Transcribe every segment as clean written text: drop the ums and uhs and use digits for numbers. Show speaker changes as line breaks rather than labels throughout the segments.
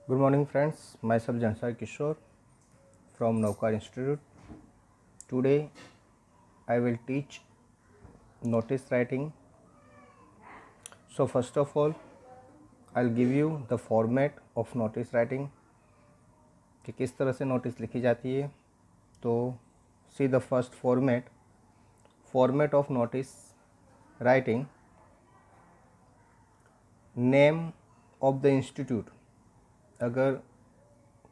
Good morning friends, myself Jansar Kishore from Naukar Institute. Today I will teach notice writing. So first of all I'll give you the format of notice writing कि किस तरह से notice लिखी जाती है. तो see the first format of notice writing. Name of the institute, अगर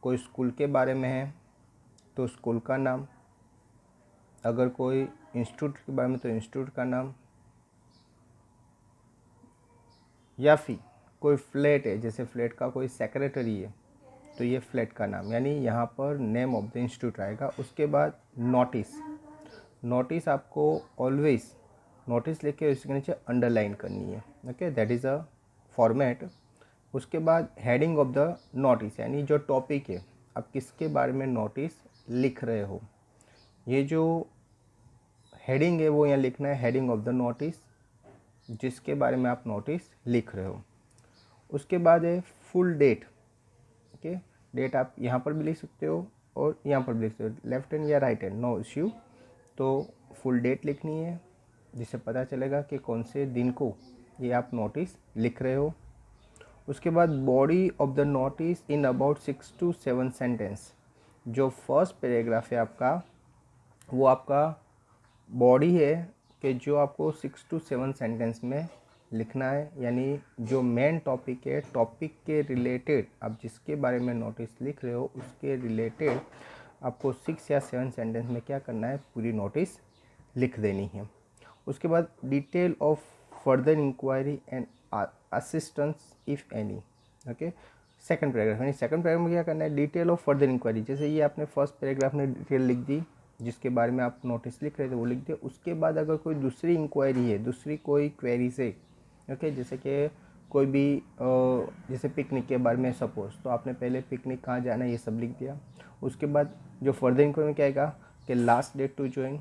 कोई स्कूल के बारे में है तो स्कूल का नाम, अगर कोई इंस्टीट्यूट के बारे में तो इंस्टीट्यूट का नाम, या फिर कोई फ्लैट है जैसे फ्लैट का कोई सेक्रेटरी है तो ये फ्लैट का नाम, यानी यहाँ पर नेम ऑफ द इंस्टीट्यूट आएगा. उसके बाद नोटिस आपको ऑलवेज नोटिस लेके उसके नीचे अंडरलाइन करनी है. Okay, that is a format. उसके बाद हेडिंग ऑफ द नोटिस, यानी जो टॉपिक है आप किसके बारे में नोटिस लिख रहे हो, ये जो हेडिंग है वो यहाँ लिखना है, हेडिंग ऑफ द नोटिस, जिसके बारे में आप नोटिस लिख रहे हो. उसके बाद है फुल डेट. ओके, डेट आप यहाँ पर भी लिख सकते हो और यहाँ पर भी लिख सकते हो, लेफ्ट हैंड या राइट हैंड, नो इश्यू. तो फुल डेट लिखनी है जिससे पता चलेगा कि कौन से दिन को ये आप नोटिस लिख रहे हो. उसके बाद body of the notice in about 6 to 7 sentence. जो फर्स्ट पैराग्राफ है आपका, वो आपका बॉडी है कि जो आपको 6 to 7 सेंटेंस में लिखना है, यानी जो मेन टॉपिक है, टॉपिक के रिलेटेड आप जिसके बारे में नोटिस लिख रहे हो उसके रिलेटेड आपको 6 या 7 सेंटेंस में क्या करना है, पूरी नोटिस लिख देनी है. उसके बाद detail of further inquiry and assistance if any. Okay, second paragraph, यानी सेकंड पैराग्राफ में क्या करना है, डिटेल ऑफ फर्दर इंक्वायरी. जैसे ये आपने फर्स्ट पैराग्राफ में डिटेल लिख दी, जिसके बारे में आप नोटिस लिख रहे थे वो लिख दिया. उसके बाद अगर कोई दूसरी इंक्वायरी है, दूसरी कोई क्वेरी से, ओके, जैसे कि कोई भी जैसे पिकनिक के बारे में सपोज, तो आपने पहले पिकनिक कहाँ जाना है ये सब लिख दिया. उसके बाद जो फर्दर इंक्वायरी में क्या आएगा कि last date to join,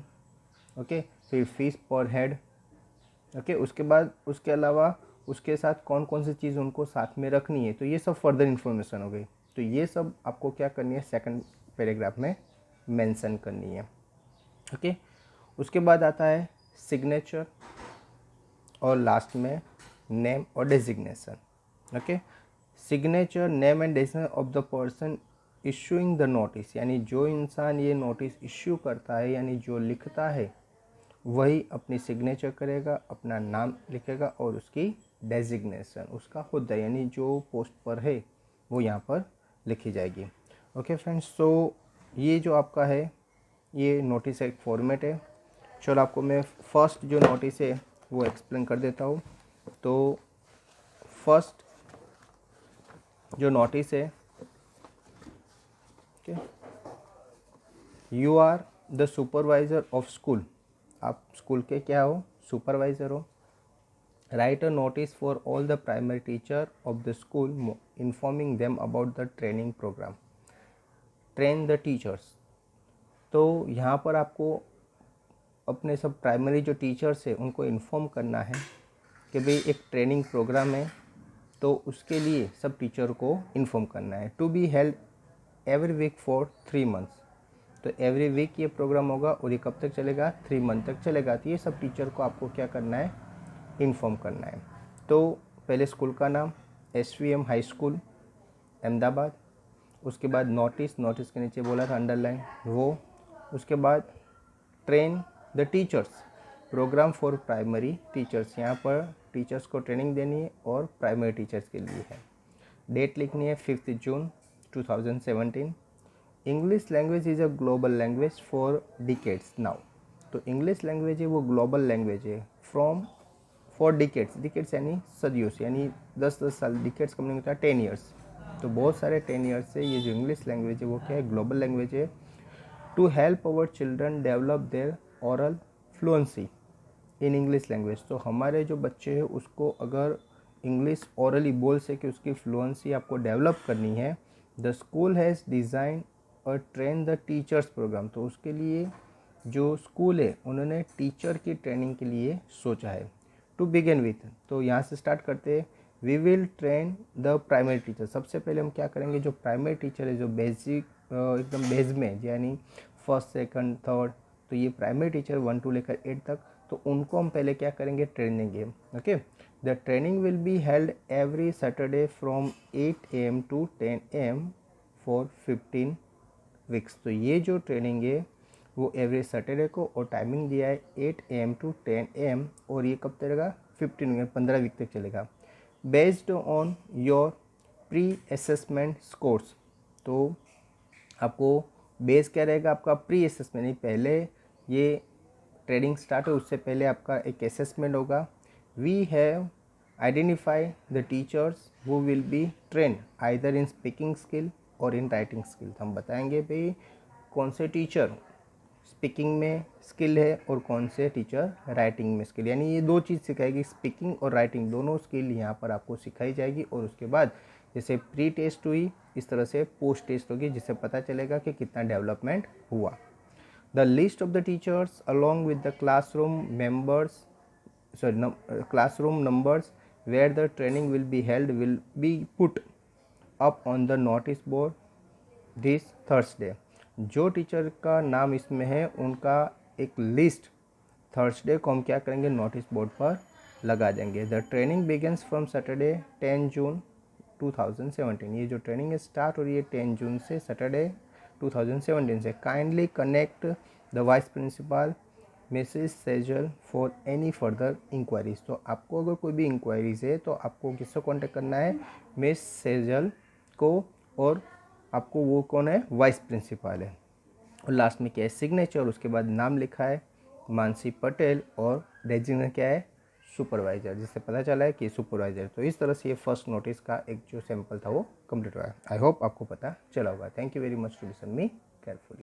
okay, फिर फीस पर हेड, ओके. उसके बाद उसके अलावा उसके साथ कौन कौन सी चीज़ उनको साथ में रखनी है, तो ये सब फर्दर इन्फॉर्मेशन हो गई. तो ये सब आपको क्या करनी है, सेकंड पैराग्राफ में मेंशन करनी है. ओके, उसके बाद आता है सिग्नेचर और लास्ट में नेम और designation. Okay, signature, name and designation of the person issuing the notice, यानी जो इंसान ये नोटिस इश्यू करता है, यानी जो लिखता है, वही अपनी सिग्नेचर करेगा, अपना नाम लिखेगा और उसकी डेजिग्नेशन, उसका हुद्दा, यानी जो पोस्ट पर है वो यहाँ पर लिखी जाएगी. ओके फ्रेंड्स, सो ये जो आपका है ये नोटिस एक फॉर्मेट है. चलो आपको मैं फर्स्ट जो नोटिस है वो एक्सप्लेन कर देता हूँ. तो फर्स्ट जो नोटिस है, okay, you are the supervisor of school, आप स्कूल के क्या हो, सुपरवाइज़र हो. Right a notice for all the primary teacher of the school informing them about the training program, train the teachers. तो यहाँ पर आपको अपने सब प्राइमरी जो टीचर्स है उनको इन्फॉर्म करना है कि भाई एक ट्रेनिंग प्रोग्राम है, तो उसके लिए सब टीचर को इन्फॉर्म करना है. To be held every week for 3 months. तो एवरी वीक ये प्रोग्राम होगा और ये कब तक चलेगा, 3 month तक चलेगा. तो ये सब टीचर को आपको क्या करना है, इन्फॉर्म करना है. तो पहले स्कूल का नाम SVM हाई स्कूल अहमदाबाद. उसके बाद नोटिस के नीचे बोला था अंडरलाइन वो. उसके बाद train the teachers, program for primary teachers, यहाँ पर टीचर्स को ट्रेनिंग देनी है और प्राइमरी टीचर्स के लिए है. डेट लिखनी है 5 June 2017. English language is a global language for decades now. तो इंग्लिश लैंग्वेज है वो ग्लोबल लैंग्वेज है फ्रॉम फॉर डिकेड्स यानी सदियों से, यानी 10-10 साल. डिकेड्स का मतलब होता है 10 years. तो बहुत सारे 10 years से ये जो इंग्लिश लैंग्वेज है वो क्या है, ग्लोबल लैंग्वेज है. To help our children develop their oral fluency in English language. तो हमारे जो बच्चे हैं उसको अगर इंग्लिश ओरली बोल सके, उसकी फ्लुएंसी आपको डेवलप करनी है. द स्कूल हैज़ डिज़ाइन और ट्रेन द टीचर्स प्रोग्राम. तो उसके लिए जो स्कूल है उन्होंने टीचर की ट्रेनिंग के लिए सोचा है. टू बिगिन विथ, तो यहाँ से स्टार्ट करते हैं. We will train the primary teacher. सबसे पहले हम क्या करेंगे, जो प्राइमरी टीचर है, जो बेसिक एकदम बेस में, यानी फर्स्ट सेकंड थर्ड, तो ये प्राइमरी टीचर 1 to लेकर 8 तक, तो उनको हम पहले क्या करेंगे, ट्रेनिंग देंगे। Okay, the training will be held every Saturday from 8 AM to 10 AM for 15 weeks. तो ये जो ट्रेनिंग है वो एवरी सैटरडे को, और टाइमिंग दिया है 8 AM to 10 AM, और ये कब चलेगा, 15 वीक तक चलेगा। Based on your pre assessment scores. तो आपको बेस क्या रहेगा, आपका प्री असेसमेंट, नहीं पहले ये ट्रेनिंग स्टार्ट हो उससे पहले आपका एक असेसमेंट होगा। We have identify the teachers who will be trained either in speaking skill और इन राइटिंग स्किल। हम बताएंगे भाई कौन से टीचर स्पीकिंग में स्किल है और कौन से टीचर राइटिंग में स्किल, यानी ये दो चीज़ सिखाएगी, स्पीकिंग और राइटिंग दोनों स्किल यहाँ पर आपको सिखाई जाएगी। और उसके बाद जैसे प्री टेस्ट हुई, इस तरह से पोस्ट टेस्ट होगी, जिससे पता चलेगा कि कितना डेवलपमेंट हुआ। The list of the teachers along with the classroom numbers where the training will be held will be put up on the notice board this Thursday। जो टीचर का नाम इसमें है उनका एक लिस्ट थर्सडे को हम क्या करेंगे, नोटिस बोर्ड पर लगा देंगे। The training begins from Saturday 10 जून 2017। ये जो ट्रेनिंग है स्टार्ट हो रही है 10 जून से, सैटरडे 2017 से। Kindly connect the vice principal Mrs Sejal for any further inquiries. तो आपको अगर कोई भी इंक्वायरीज है तो आपको किससे कांटेक्ट करना है, मिस सेजल को, और आपको वो कौन है, वाइस प्रिंसिपल है। और लास्ट में क्या है, सिग्नेचर, उसके बाद नाम लिखा है मानसी पटेल, और डेजिग्नेट क्या है, सुपरवाइज़र, जिससे पता चला है कि सुपरवाइज़र। तो इस तरह से ये फर्स्ट नोटिस का एक जो सैंपल था वो कंप्लीट हुआ है। आई होप आपको पता चला होगा। Thank you very much to listen me carefully.